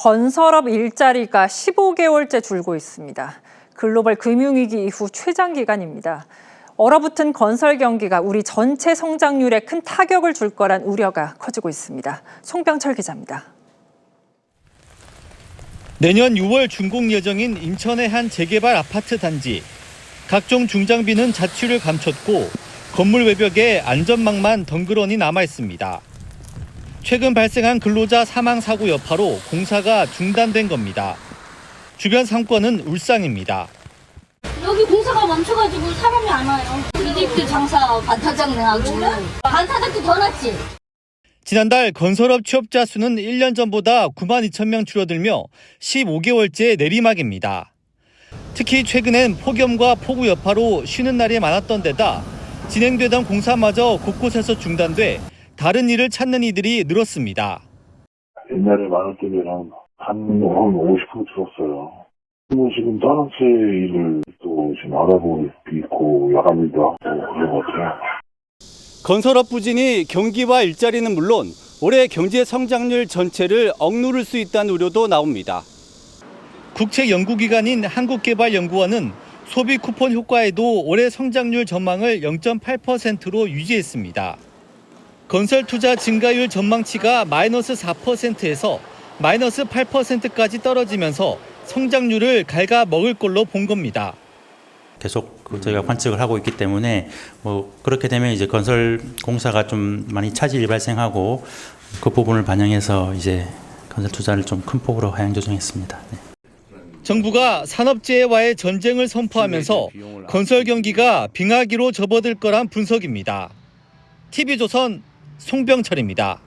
건설업 일자리가 15개월째 줄고 있습니다. 글로벌 금융위기 이후 최장 기간입니다. 얼어붙은 건설 경기가 우리 전체 성장률에 큰 타격을 줄 거란 우려가 커지고 있습니다. 송병철 기자입니다. 내년 6월 준공 예정인 인천의 한 재개발 아파트 단지. 각종 중장비는 자취를 감췄고 건물 외벽에 안전망만 덩그러니 남아 있습니다. 최근 발생한 근로자 사망 사고 여파로 공사가 중단된 겁니다. 주변 상권은 울상입니다. 여기 공사가 멈춰가지고 사람이 안 와요. 이집트 장사 반타작 내가지고 반타작도 더 낫지. 지난달 건설업 취업자 수는 1년 전보다 9만 2천 명 줄어들며 15개월째 내리막입니다. 특히 최근엔 폭염과 폭우 여파로 쉬는 날이 많았던 데다 진행되던 공사마저 곳곳에서 중단돼 다른 일을 찾는 이들이 늘었습니다. 옛날에 많을 때면 한 50% 줄었어요. 지금 다른 새 일을 또 지금 알아보고 있고 야간 일도 하고 그런 것 같아요. 건설업 부진이 경기와 일자리는 물론 올해 경제 성장률 전체를 억누를 수 있다는 우려도 나옵니다. 국책 연구기관인 한국개발연구원은 소비 쿠폰 효과에도 올해 성장률 전망을 0.8%로 유지했습니다. 건설 투자 증가율 전망치가 마이너스 4%에서 마이너스 8%까지 떨어지면서 성장률을 갉아먹을 걸로 본 겁니다. 계속 저희가 관측을 하고 있기 때문에 그렇게 되면 이제 건설 공사가 좀 많이 차질이 발생하고 그 부분을 반영해서 이제 건설 투자를 좀 큰 폭으로 하향 조정했습니다. 네. 정부가 산업재해와의 전쟁을 선포하면서 건설 경기가 빙하기로 접어들 거란 분석입니다. TV조선 송병철입니다.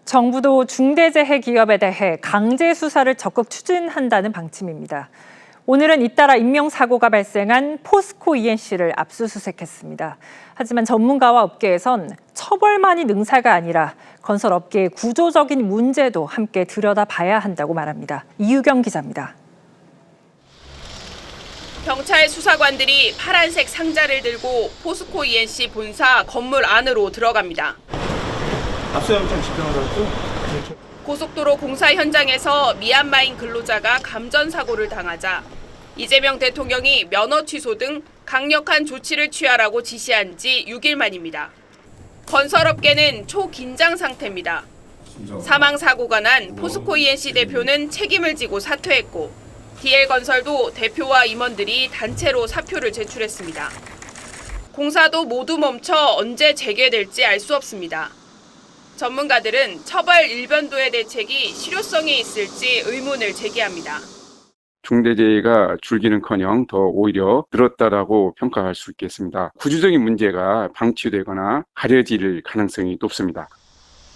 정부도 중대재해 기업에 대해 강제 수사를 적극 추진한다는 방침입니다. 오늘은 잇따라 인명사고가 발생한 포스코 ENC를 압수수색했습니다. 하지만 전문가와 업계에선 처벌만이 능사가 아니라 건설업계의 구조적인 문제도 함께 들여다봐야 한다고 말합니다. 이유경 기자입니다. 경찰 수사관들이 파란색 상자를 들고 포스코 ENC 본사 건물 안으로 들어갑니다. 압수영장 집행하라고? 고속도로 공사 현장에서 미얀마인 근로자가 감전 사고를 당하자 이재명 대통령이 면허 취소 등 강력한 조치를 취하라고 지시한 지 6일 만입니다. 건설업계는 초긴장 상태입니다. 사망 사고가 난 포스코 ENC 대표는 책임을 지고 사퇴했고 DL건설도 대표와 임원들이 단체로 사표를 제출했습니다. 공사도 모두 멈춰 언제 재개될지 알 수 없습니다. 전문가들은 처벌 일변도의 대책이 실효성이 있을지 의문을 제기합니다. 중대재해가 줄기는커녕 더 오히려 늘었다라고 평가할 수 있겠습니다. 구조적인 문제가 방치되거나 가려질 가능성이 높습니다.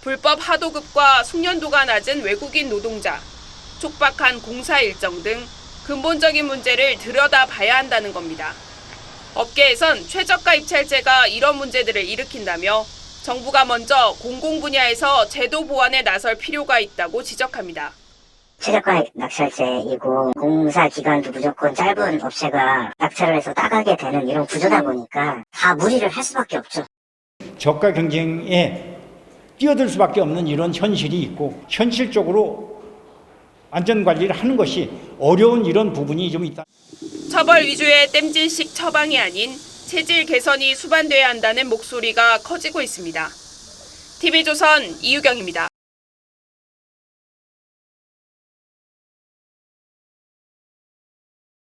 불법 하도급과 숙련도가 낮은 외국인 노동자, 촉박한 공사 일정 등 근본적인 문제를 들여다봐야 한다는 겁니다. 업계에선 최저가 입찰제가 이런 문제들을 일으킨다며 정부가 먼저 공공 분야에서 제도 보완에 나설 필요가 있다고 지적합니다. 최저가 낙찰제이고 공사 기간도 무조건 짧은 업체가 낙찰을 해서 따가게 되는 이런 구조다 보니까 다 무리를 할 수밖에 없죠. 저가 경쟁에 뛰어들 수밖에 없는 이런 현실이 있고 현실적으로 안전관리를 하는 것이 어려운 이런 부분이 좀 있다. 처벌 위주의 땜질식 처방이 아닌 체질 개선이 수반돼야 한다는 목소리가 커지고 있습니다. TV조선 이유경입니다.